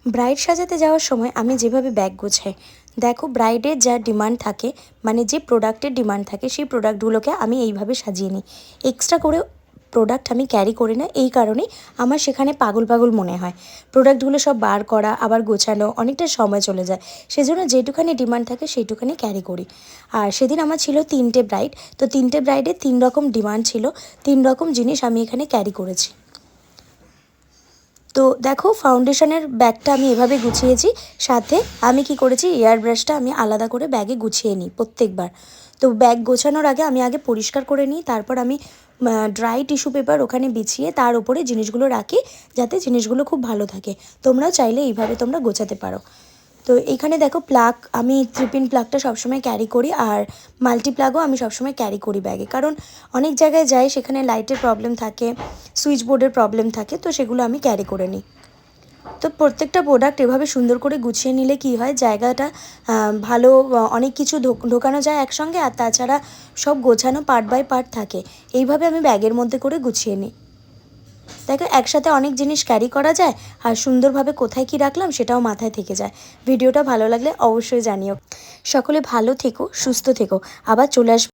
Bride সাজাতে যাওয়ার সময় আমি যেভাবে ব্যাগ গোছাই, দেখো ব্রাইডের যা ডিমান্ড থাকে, মানে যে প্রোডাক্টের ডিমান্ড থাকে সেই প্রোডাক্টগুলোকে আমি এইভাবে সাজিয়ে নিই। এক্সট্রা করে প্রোডাক্ট আমি ক্যারি করি না, এই কারণেই আমার সেখানে পাগল পাগল মনে হয়। প্রোডাক্টগুলো সব বার করা আবার গোছানো অনেকটা সময় চলে যায়, সেজন্য যেটুখানি ডিমান্ড থাকে সেইটুখানি ক্যারি করি। আর সেদিন আমার ছিল 3টে ব্রাইড, তো 3টে ব্রাইডের 3 রকম ডিমান্ড ছিল, 3 রকম জিনিস আমি এখানে ক্যারি করেছি। তো দেখো ফাউন্ডেশনের ব্যাগটা আমি এভাবে গুছিয়েছি, সাথে আমি কি করেছি এয়ার ব্রাশটা আমি আলাদা করে ব্যাগে গুছিয়ে নিই প্রত্যেকবার। তো ব্যাগ গোছানোর আগে আমি আগে পরিষ্কার করে নিই, তারপর আমি ড্রাই টিস্যু পেপার ওখানে বিছিয়ে তার উপরে জিনিসগুলো রাখি, যাতে জিনিসগুলো খুব ভালো থাকে। তোমরাও চাইলে এইভাবে তোমরা গোছাতে পারো। তো এইখানে দেখো প্লাগ, আমি 3 পিন প্লাগটা সবসময় ক্যারি করি, আর মাল্টি প্লাগও আমি সবসময় ক্যারি করি ব্যাগে, কারণ অনেক জায়গায় যাই সেখানে লাইটের প্রবলেম থাকে, সুইচ বোর্ডের প্রবলেম থাকে, তো সেগুলো আমি ক্যারি করে নিই। তো প্রত্যেকটা প্রোডাক্ট এভাবে সুন্দর করে গুছিয়ে নিলে কি হয়, জায়গাটা ভালো, অনেক কিছু ঢোকানো যায় একসঙ্গে, আর তাছাড়া সব গোছানো পার্ট বাই পার্ট থাকে। এইভাবে আমি ব্যাগের মধ্যে করে গুছিয়ে নিই। দেখো একসাথে অনেক জিনিস ক্যারি করা যায়, আর সুন্দরভাবে কোথায় কি রাখলাম সেটাও মাথায় থেকে যায়। ভিডিওটা ভালো লাগলে অবশ্যই জানিও। সকলে ভালো থেকো, সুস্থ থেকো, আবার চলে আসবো।